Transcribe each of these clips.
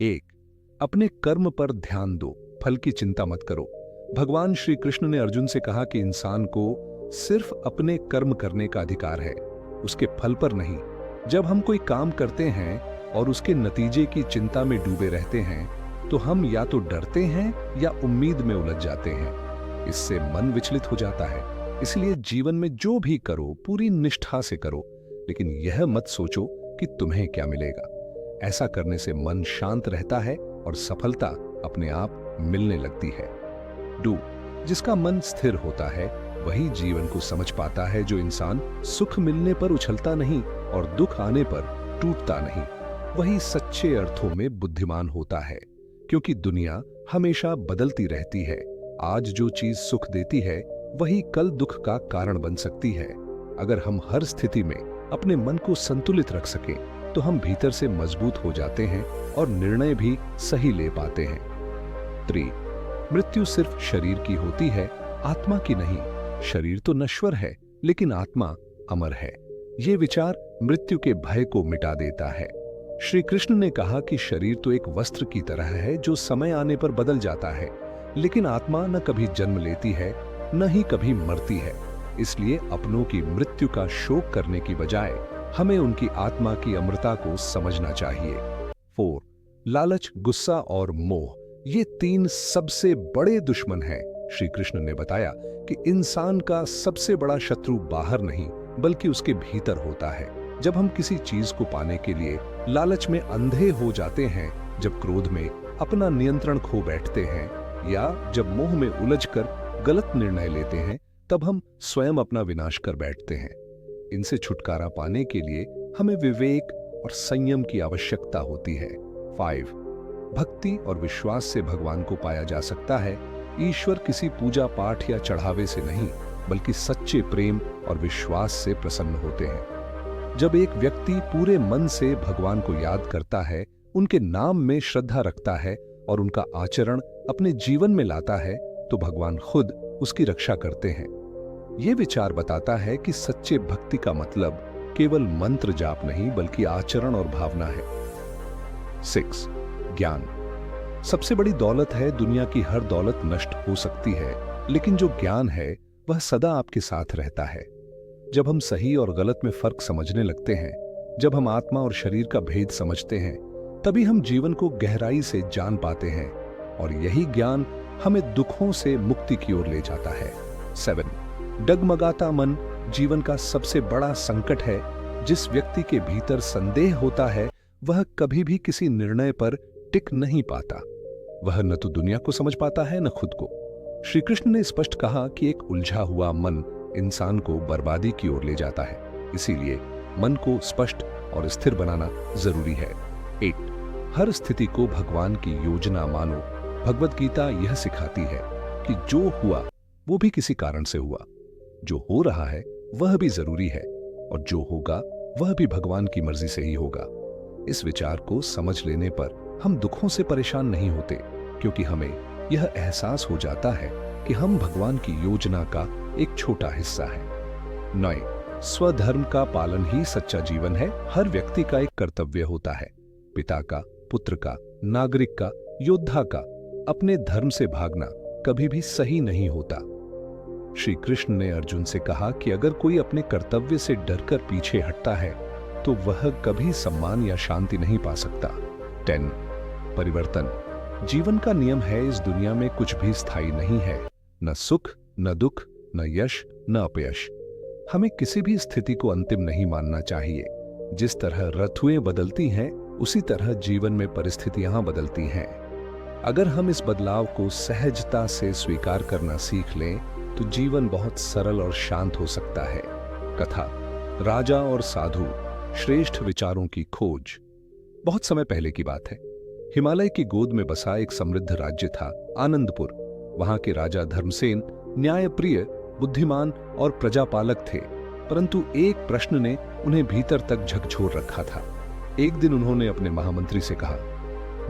एक, अपने कर्म पर ध्यान दो, फल की चिंता मत करो। भगवान श्री कृष्ण ने अर्जुन से कहा कि इंसान को सिर्फ अपने कर्म करने का अधिकार है, उसके फल पर नहीं। जब हम कोई काम करते हैं और उसके नतीजे की चिंता में डूबे रहते हैं, तो हम या तो डरते हैं या उम्मीद में उलझ जाते हैं। इससे मन विचलित हो जाता है। इसलिए जीवन में जो भी करो पूरी निष्ठा से करो, लेकिन यह मत सोचो कि तुम्हें क्या मिलेगा। ऐसा करने से मन शांत रहता है और सफलता अपने आप मिलने लगती है। डू, जिसका मन स्थिर होता है वही जीवन को समझ पाता है। जो इंसान सुख मिलने पर उछलता नहीं और दुख आने पर टूटता नहीं, वही सच्चे अर्थों में बुद्धिमान होता है। क्योंकि दुनिया हमेशा बदलती रहती है। आज जो चीज सुख देती है वही कल दुख का कारण बन सकती है। अगर हम हर स्थिति में अपने मन को संतुलित रख सकें, तो हम भीतर से मजबूत हो जाते हैं और निर्णय भी सही ले पाते हैं। 3, मृत्यु सिर्फ शरीर की होती है, आत्मा की नहीं। शरीर तो नश्वर है, लेकिन आत्मा अमर है। ये विचार मृत्यु के भय को मिटा देता है। श्री कृष्ण ने कहा कि शरीर तो एक वस्त्र की तरह है जो समय आने पर बदल जाता है, लेकिन आत्मा न कभी जन्म लेती है न ही कभी मरती है। इसलिए अपनों की मृत्यु का शोक करने की बजाय हमें उनकी आत्मा की अमरता को समझना चाहिए। 4, लालच, गुस्सा और मोह, ये 3 सबसे बड़े दुश्मन हैं। श्री कृष्ण ने बताया कि इंसान का सबसे बड़ा शत्रु बाहर नहीं बल्कि उसके भीतर होता है। जब हम किसी चीज को पाने के लिए लालच में अंधे हो जाते हैं, जब क्रोध में अपना नियंत्रण खो बैठते हैं, या जब मोह में उलझकर गलत निर्णय लेते हैं, तब हम स्वयं अपना विनाश कर बैठते हैं। इनसे छुटकारा पाने के लिए हमें विवेक और संयम की आवश्यकता होती है। 5, भक्ति और विश्वास से भगवान को पाया जा सकता है। ईश्वर किसी पूजा पाठ या चढ़ावे से नहीं, बल्कि सच्चे प्रेम और विश्वास से प्रसन्न होते हैं। जब एक व्यक्ति पूरे मन से भगवान को याद करता है, उनके नाम में श्रद्धा रखता है और उनका आचरण अपने जीवन में लाता है, तो भगवान खुद उसकी रक्षा करते हैं। ये विचार बताता है कि सच्चे भक्ति का मतलब केवल मंत्र जाप नहीं बल्कि आचरण और भावना है। 6, ज्ञान सबसे बड़ी दौलत है। दुनिया की हर दौलत नष्ट हो सकती है, लेकिन जो ज्ञान है वह सदा आपके साथ रहता है। जब हम सही और गलत में फर्क समझने लगते हैं, जब हम आत्मा और शरीर का भेद समझते हैं, तभी हम जीवन को गहराई से जान पाते हैं और यही ज्ञान हमें दुखों से मुक्ति की ओर ले जाता है। 7, डगमगाता मन जीवन का सबसे बड़ा संकट है। जिस व्यक्ति के भीतर संदेह होता है, वह कभी भी किसी निर्णय पर टिक नहीं पाता। वह न तो दुनिया को समझ पाता है न खुद को। श्री कृष्ण ने स्पष्ट कहा कि एक उलझा हुआ मन इंसान को बर्बादी की ओर ले जाता है। इसीलिए मन को स्पष्ट और स्थिर बनाना जरूरी है। 8, हर स्थिति को भगवान की योजना मानो। भगवत गीता यह सिखाती है कि जो हुआ वो भी किसी कारण से हुआ, जो हो रहा है वह भी जरूरी है, और जो होगा वह भी भगवान की मर्जी से ही होगा। इस विचार को समझ लेने पर हम दुखों से परेशान नहीं होते, क्योंकि हमें यह एहसास हो जाता है कि हम भगवान की योजना का एक छोटा हिस्सा है। 9, स्वधर्म का पालन ही सच्चा जीवन है। हर व्यक्ति का एक कर्तव्य होता है, पिता का, पुत्र का, नागरिक का, योद्धा का। अपने धर्म से भागना कभी भी सही नहीं होता। श्री कृष्ण ने अर्जुन से कहा कि अगर कोई अपने कर्तव्य से डरकर पीछे हटता है, तो वह कभी सम्मान या शांति नहीं पा सकता। 10, परिवर्तन जीवन का नियम है। इस दुनिया में कुछ भी स्थायी नहीं है, न सुख, न दुख, न यश, न अपयश। हमें किसी भी स्थिति को अंतिम नहीं मानना चाहिए। जिस तरह ऋतुएं बदलती हैं, उसी तरह जीवन में परिस्थितियां बदलती हैं। अगर हम इस बदलाव को सहजता से स्वीकार करना सीख लें, तो जीवन बहुत सरल और शांत हो सकता है। कथा, राजा और साधु, श्रेष्ठ विचारों की खोज। बहुत समय पहले की बात है। हिमालय की गोद में बसा एक समृद्ध राज्य था, आनंदपुर। वहां के राजा धर्मसेन न्यायप्रिय, बुद्धिमान और प्रजापालक थे, परंतु एक प्रश्न ने उन्हें भीतर तक झकझोर रखा था। एक दिन उन्होंने अपने महामंत्री से कहा,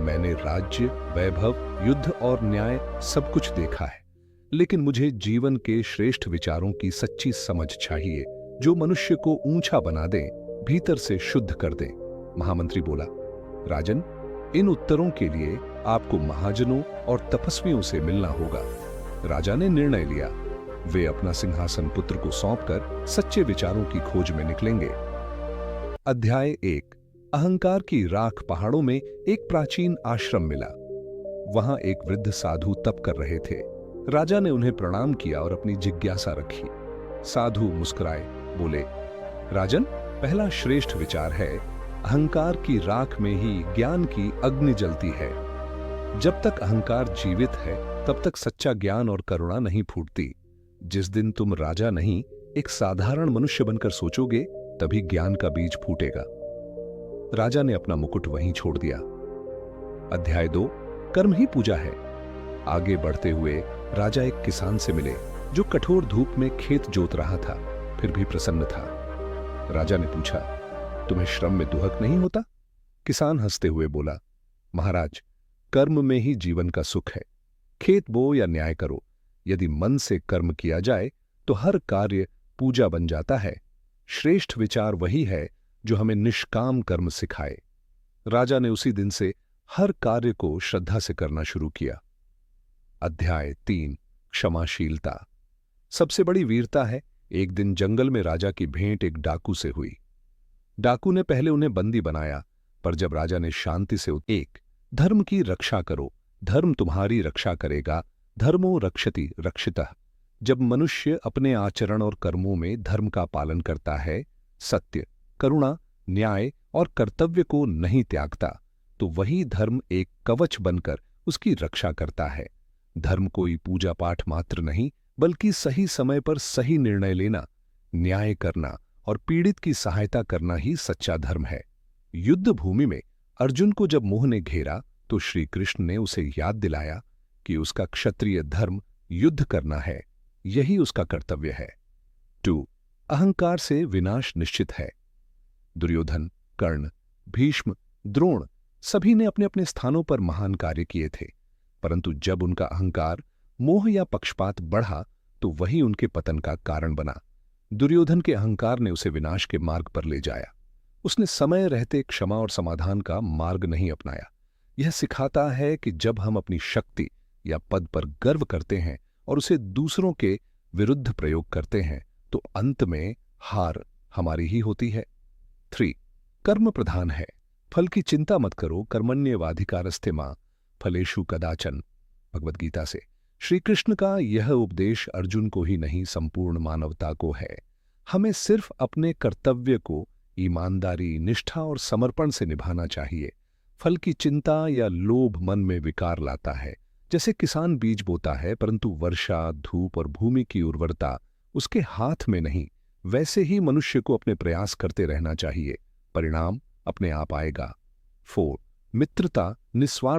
मैंने राज्य, वैभव, युद्ध और न्याय सब कुछ देखा है, लेकिन मुझे जीवन के श्रेष्ठ विचारों की सच्ची समझ चाहिए, जो मनुष्य को ऊंचा बना दे, भीतर से शुद्ध कर दे। महामंत्री बोला, राजन, इन उत्तरों के लिए आपको महाजनों और तपस्वियों से मिलना होगा। राजा ने निर्णय लिया। वे अपना सिंहासन पुत्र को सौंपकर सच्चे विचारों की खोज में निकलेंगे। अध्याय 1। अहंकार की राख पहाड़ों में एक प्राचीन आश्रम मिला। वहां एक वृद्ध साधु तप कर रहे थे। राजा ने उन्हें प्रणाम किया और अपनी जिज्ञासा रखी। साधु मुस्कुराए, बोले, राजन, पहला श्रेष्ठ विचार है, अहंकार की राख में ही ज्ञान की अग्नि जलती है। जब तक अहंकार जीवित है तब तक सच्चा ज्ञान और करुणा नहीं फूटती। जिस दिन तुम राजा नहीं, एक साधारण मनुष्य बनकर सोचोगे, तभी ज्ञान का बीज फूटेगा। राजा ने अपना मुकुट वहीं छोड़ दिया। अध्याय 2। कर्म ही पूजा है। आगे बढ़ते हुए राजा एक किसान से मिले जो कठोर धूप में खेत जोत रहा था, फिर भी प्रसन्न था। राजा ने पूछा, तुम्हें श्रम में दुहक नहीं होता? किसान हंसते हुए बोला, महाराज, कर्म में ही जीवन का सुख है। खेत बो या न्याय करो, यदि मन से कर्म किया जाए तो हर कार्य पूजा बन जाता है। श्रेष्ठ विचार वही है जो हमें निष्काम कर्म सिखाए। राजा ने उसी दिन से हर कार्य को श्रद्धा से करना शुरू किया। अध्याय 3। क्षमाशीलता। सबसे बड़ी वीरता है। एक दिन जंगल में राजा की भेंट एक डाकू से हुई। डाकू ने पहले उन्हें बंदी बनाया, पर जब राजा ने शांति से एक धर्म की रक्षा करो, धर्म तुम्हारी रक्षा करेगा, धर्मो रक्षति रक्षितः। जब मनुष्य अपने आचरण और कर्मों में धर्म का पालन करता है, सत्य, करुणा, न्याय और कर्तव्य को नहीं त्यागता, तो वही धर्म एक कवच बनकर उसकी रक्षा करता है। धर्म कोई पूजा पाठ मात्र नहीं, बल्कि सही समय पर सही निर्णय लेना, न्याय करना और पीड़ित की सहायता करना ही सच्चा धर्म है। युद्ध भूमि में अर्जुन को जब मोह ने घेरा तो श्री कृष्ण ने उसे याद दिलाया कि उसका क्षत्रिय धर्म युद्ध करना है, यही उसका कर्तव्य है। 2। अहंकार से विनाश निश्चित है। दुर्योधन, कर्ण, भीष्म, द्रोण सभी ने अपने अपने स्थानों पर महान कार्य किए थे, परंतु जब उनका अहंकार, मोह या पक्षपात बढ़ा तो वही उनके पतन का कारण बना। दुर्योधन के अहंकार ने उसे विनाश के मार्ग पर ले जाया। उसने समय रहते क्षमा और समाधान का मार्ग नहीं अपनाया। यह सिखाता है कि जब हम अपनी शक्ति या पद पर गर्व करते हैं और उसे दूसरों के विरुद्ध प्रयोग करते हैं तो अंत में हार हमारी ही होती है। 3। कर्म प्रधान है। फल की चिंता मत करो, कर्मण्येवाधिकारस्ते मां फलेषु कदाचन। भगवद गीता से। श्री कृष्ण का यह उपदेश अर्जुन को ही नहीं, संपूर्ण मानवता को है। हमें सिर्फ अपने कर्तव्य को ईमानदारी, निष्ठा और समर्पण से निभाना चाहिए। फल की चिंता या लोभ मन में विकार लाता है। जैसे किसान बीज बोता है, परंतु वर्षा, धूप और भूमि की उर्वरता उसके हाथ में नहीं, वैसे ही मनुष्य को अपने प्रयास करते रहना चाहिए, परिणाम अपने आप आएगा। 4। मित्रता निस्वार्थ